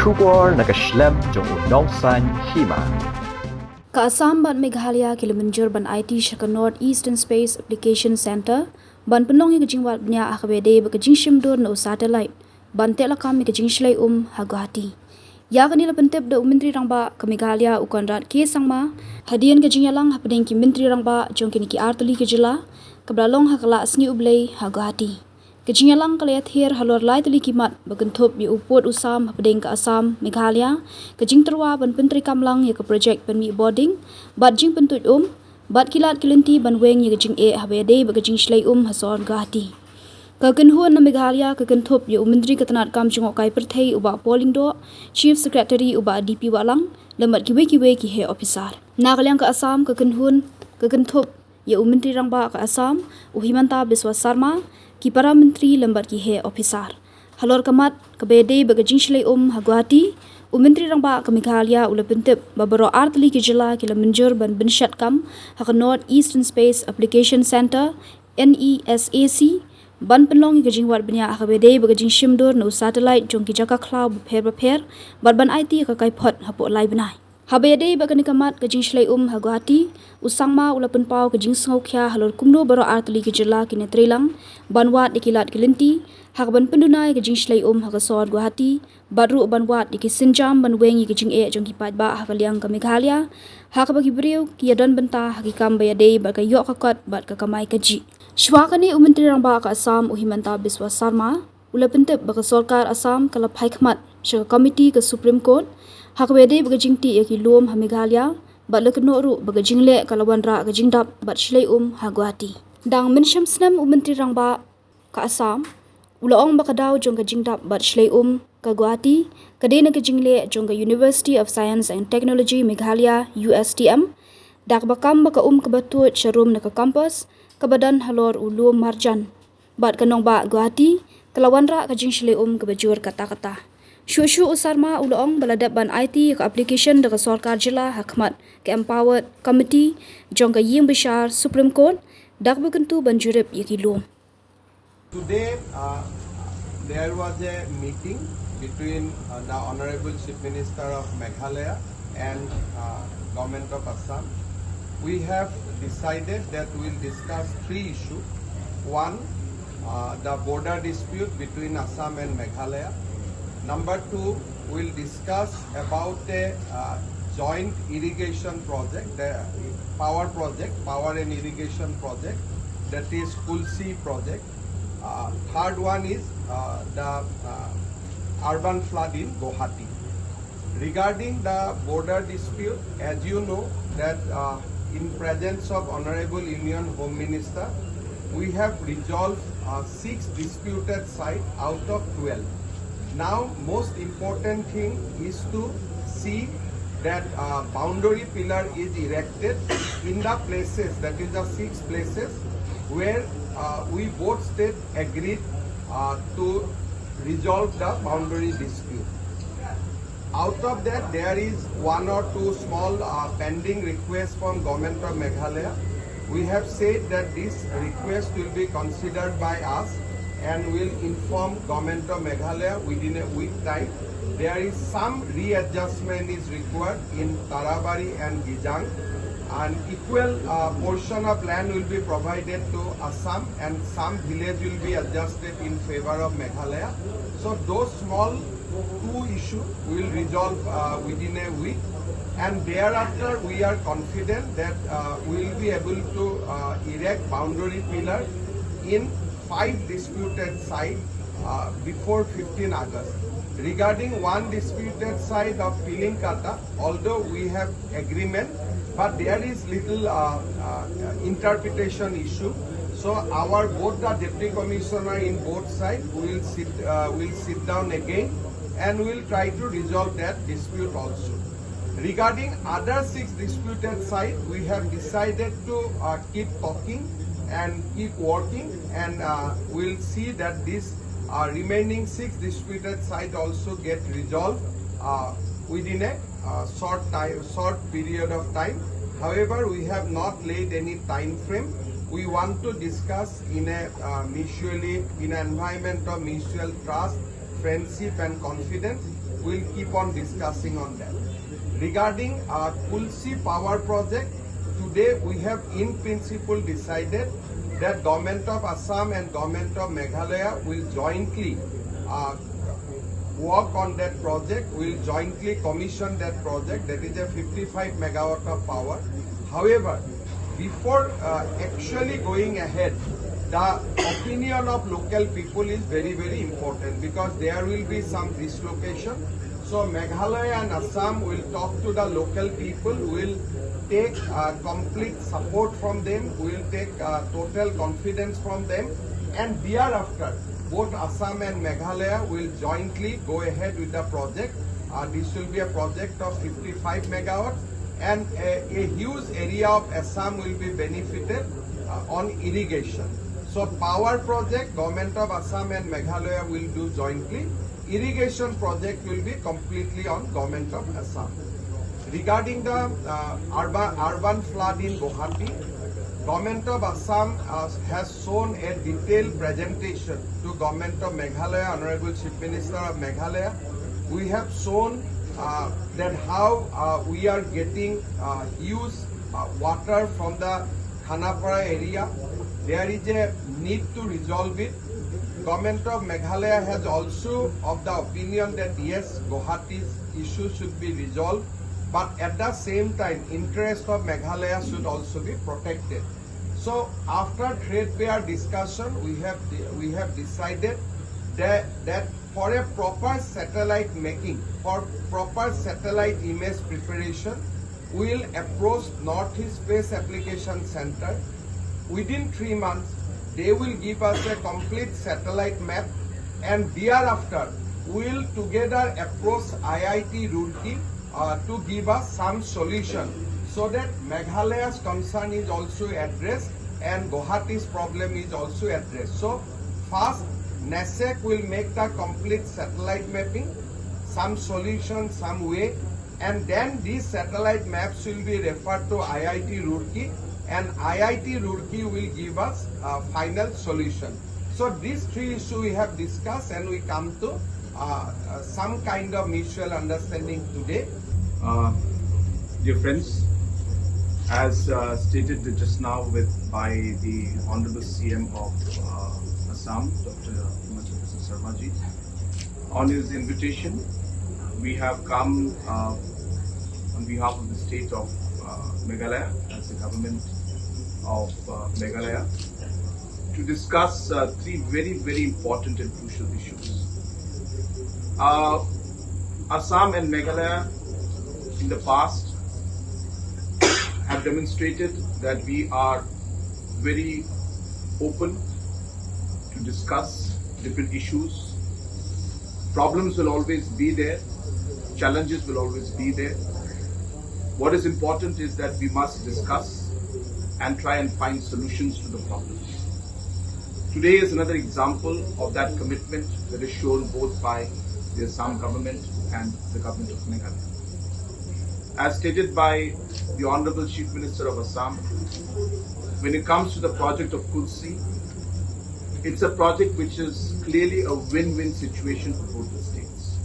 Shubor nakaslem jong unongsan Hima. Ka Assam ban Meghalaya kila Mynjur ban IT shaka North Eastern Space Application Center ban penong yang Jingwad Bniah akabede ba Jingshimdur no satellite ban telakam ke Jingshlei ha Guwahati. Ya kanila pentep da Menteri Rangba ke Meghalaya ukonrat ke sangma hadian ke Jingyalang hapadeng ki Menteri Rangba jong kini ki artali ke Jylla kablalong hakala asngi ublei ha Guwahati. Ke Jingyalang kalayat her halor lai tali kimat bagentup bi upot usam hapadeng ke Assam Meghalaya ke Jingterwa ban Menteri Kamlang ya ke projek ban mi boarding bat jing pentut bat kilat kilinti ban weng ya ke jing habede ba ke Jingshlei hasor Guwahati. Kekenhuan na Meghalaya kekentup ya Menteri Ketenat Kam Jungokai Perthei uba polling do Chief Secretary uba DP Walang lemat kiwe ki he officer. Nakalyang ke Assam kekentup ya Menteri Rangba ke Assam Himanta Biswa Sarma ki para menteri lembat ki he officer. Halor kamat kebede baga Jingshlei ha Guwahati Menteri Rangba ke Meghalaya ula pentip babaro artli ki Jylla ki Mynjur ban Binshat Kam ha North Eastern Space Application Center NESAC ban penlong ke Jingwad Bniah akabede baga Jingshimdur no satellite jong ki jaka cloud bapher bat ban IT ka kai phot hapo lai Bniah. Habede baga nikamat ke Jingshlei ha Guwahati usangma ula penpau ke Jingsngau kya halor kumno baro artli ke Jylla ki netrelang banwat dikilat kilinti hak ban pendunai ke Jingshlei ha kasor Guwahati badru banwat di Sinjam ban wengi ke jing jong ki patba hak liang ke Meghalaya hak bagi beriu ki yadan benta hakikam bayade baga yok kakot bat ka kamai kaji. Shwakani Menteri Rangba ke Assam Himanta Biswa Sarma ula pentip baga sorkar Assam kala Khmih shaka komiti ke Supreme Court hak wede baga jingti ki luom ha Meghalaya bat lekno ru baga jingle kalawan ra ke jingdap bat Shlei ha Guwahati. Dang mensham snam Menteri Rangba ke Assam ula ong bakadaw jong ke jingdap bat Shlei ke Guwahati kadena ke jingle jong ke University of Science and Technology Meghalaya USTM dak bakam baka ke batut sharum na ke campus ke badan halor ulum marjan bat kanong ba Guwahati kalawan ra ke Jingshlei ke bajur kata-kata. Shushu usarma ulaong baladap ban IT ke application de sorkar Jylla Khmih ke empowered committee jong ke yim bishar Supreme Court dak bekentu ban jurip yakilum. Today there was a meeting between the Honorable Chief Minister of Meghalaya and Government of Assam. We have decided that we will discuss three issues. One, the border dispute between Assam and Meghalaya. Number two, we'll discuss about a joint irrigation project, the power and irrigation project, that is Kulsi project. Third one is the urban flood in Guwahati. Regarding the border dispute, as you know that in presence of Honorable Union Home Minister, we have resolved 6 disputed sites out of 12. Now, most important thing is to see that boundary pillar is erected in the places, that is the 6 places where we both states agreed to resolve the boundary dispute. Out of that, there is 1 or 2 small pending requests from Government of Meghalaya. We have said that this request will be considered by us and will inform Government of Meghalaya within a week time. There is some readjustment is required in Tarabari and Gijang, and equal portion of land will be provided to Assam and some village will be adjusted in favor of Meghalaya. So those small 2 issues will resolve within a week, and thereafter we are confident that we will be able to erect boundary pillar in 5 disputed sites before 15 August. Regarding one disputed site of Pilinkata, although we have agreement, but there is little interpretation issue. So our both the deputy commissioner in both sides will sit down again and will try to resolve that dispute also. Regarding other 6 disputed sites, we have decided to keep talking and keep working, and we'll see that this remaining 6 disputed sites also get resolved within a short period of time. However, we have not laid any time frame. We want to discuss in a in an environment of mutual trust, friendship and confidence. We'll keep on discussing on that. Regarding our Kulsi power project, today we have in principle decided that Government of Assam and Government of Meghalaya will jointly work on that project. We'll jointly commission that project. That is a 55 megawatt of power. However, before actually going ahead, the opinion of local people is very, very important because there will be some dislocation. So Meghalaya and Assam will talk to the local people, will take complete support from them, will take total confidence from them, and thereafter both Assam and Meghalaya will jointly go ahead with the project. This will be a project of 55 megawatts, and a huge area of Assam will be benefited on irrigation. So power project, Government of Assam and Meghalaya will do jointly. Irrigation project will be completely on Government of Assam. Regarding the urban flood in Guwahati, Government of Assam has shown a detailed presentation to Government of Meghalaya, Honorable Chief Minister of Meghalaya. We have shown that how we are getting huge water from the Khanapara area. There is a need to resolve it. Government of Meghalaya has also of the opinion that yes, Guwahati's issue should be resolved, but at the same time, interest of Meghalaya should also be protected. So after threadbare discussion, we have decided that for a proper satellite making, for proper satellite image preparation, we will approach Northeast Space Application Center. Within 3 months, they will give us a complete satellite map, and thereafter we will together approach IIT Roorkee to give us some solution so that Meghalaya's concern is also addressed and Guwahati's problem is also addressed. So first, NASEC will make the complete satellite mapping, some solution, some way, and then these satellite maps will be referred to IIT Roorkee, and IIT Roorkee will give us a final solution. So these three issues we have discussed, and we come to some kind of mutual understanding today. Dear friends, as stated just now by the Honorable CM of Assam, Dr. Hima, on his invitation, we have come on behalf of the state of Meghalaya, as the government of Meghalaya, to discuss three very, very important and crucial issues. Assam and Meghalaya in the past have demonstrated that we are very open to discuss different issues. Problems will always be there, challenges will always be there. What is important is that we must discuss and try and find solutions to the problems. Today is another example of that commitment that is shown both by the Assam government and the government of Meghalaya. As stated by the Honorable Chief Minister of Assam, when it comes to the project of Kulsi, it's a project which is clearly a win-win situation for both the states.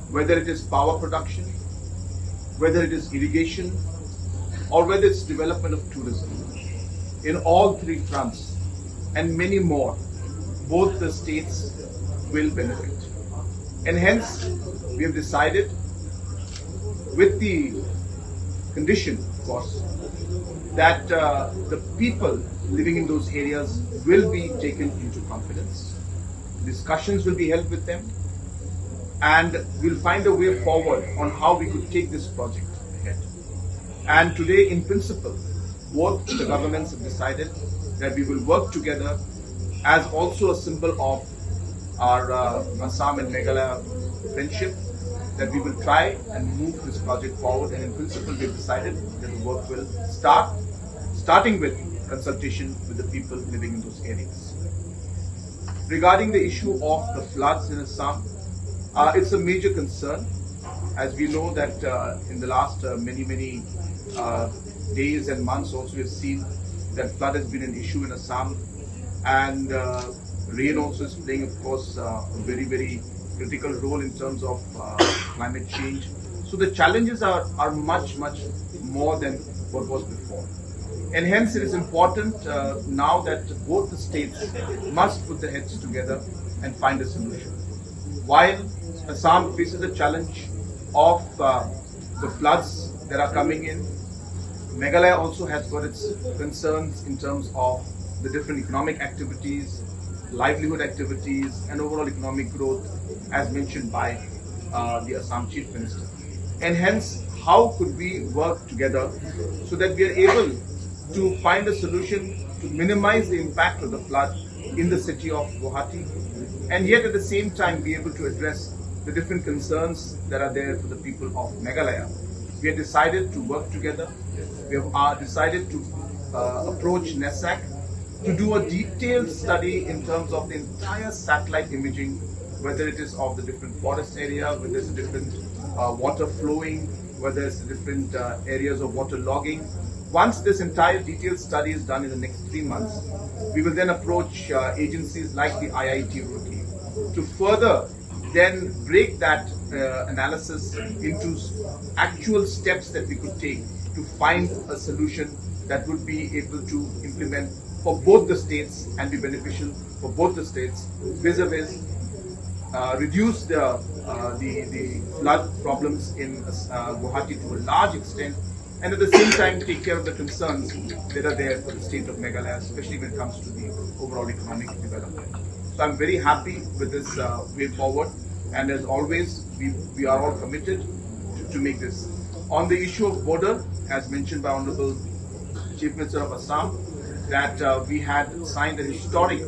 Whether it is power production, whether it is irrigation, or whether it's development of tourism. In all three fronts and many more, both the states will benefit. And hence, we have decided, with the condition, of course, that the people living in those areas will be taken into confidence. Discussions will be held with them, and we'll find a way forward on how we could take this project ahead. And today, in principle, both the governments have decided that we will work together as also a symbol of our Assam and Meghalaya friendship, that we will try and move this project forward. And in principle, we have decided that the work will starting with consultation with the people living in those areas. Regarding the issue of the floods in Assam, it's a major concern. As we know that in the last many days and months also we have seen that flood has been an issue in Assam, and rain also is playing, of course, a very critical role in terms of climate change. So the challenges are much more than what was before. And hence it is important now that both the states must put their heads together and find a solution. While Assam faces the challenge of the floods that are coming in, Meghalaya also has got its concerns in terms of the different economic activities, livelihood activities, and overall economic growth, as mentioned by the Assam Chief Minister. And hence, how could we work together so that we are able to find a solution to minimize the impact of the flood in the city of Guwahati, and yet at the same time be able to address the different concerns that are there for the people of Meghalaya. We have decided to work together. We have decided to approach NESAC to do a detailed study in terms of the entire satellite imaging, whether it is of the different forest area, whether there's different water flowing, whether it's different areas of water logging. Once this entire detailed study is done in the next 3 months, we will then approach agencies like the IIT Roorkee to further then break that analysis into actual steps that we could take to find a solution that would be able to implement for both the states and be beneficial for both the states, vis-a-vis reduce the flood problems in Guwahati to a large extent, and at the same time take care of the concerns that are there for the state of Meghalaya, especially when it comes to the overall economic development. So I'm very happy with this way forward, and as always, we are all committed to make this. On the issue of border, as mentioned by Honorable Chief Minister of Assam, that we had signed a historic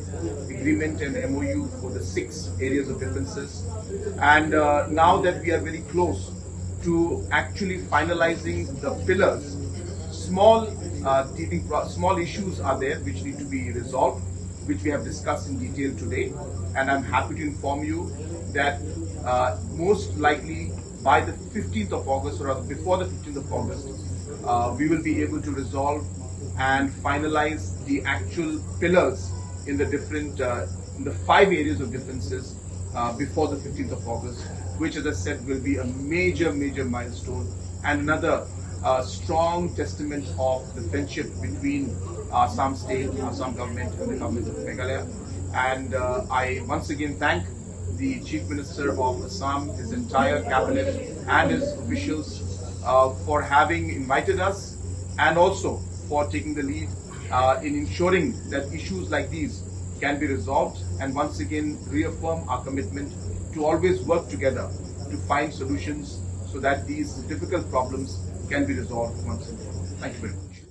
agreement and MOU for the 6 areas of differences, and now that we are very close to actually finalizing the pillars, small issues are there which need to be resolved, which we have discussed in detail today, and I'm happy to inform you that most likely by the 15th of August, or rather before the 15th of August, we will be able to resolve and finalize the actual pillars in the different, in the 5 areas of differences before the 15th of August, which, as I said, will be a major milestone and another strong testament of the friendship between Assam State, Assam government and the government of Meghalaya. And I once again thank the Chief Minister of Assam, his entire cabinet and his officials for having invited us, and also for taking the lead in ensuring that issues like these can be resolved, and once again reaffirm our commitment to always work together to find solutions so that these difficult problems can be resolved once and for all. Thank you very much.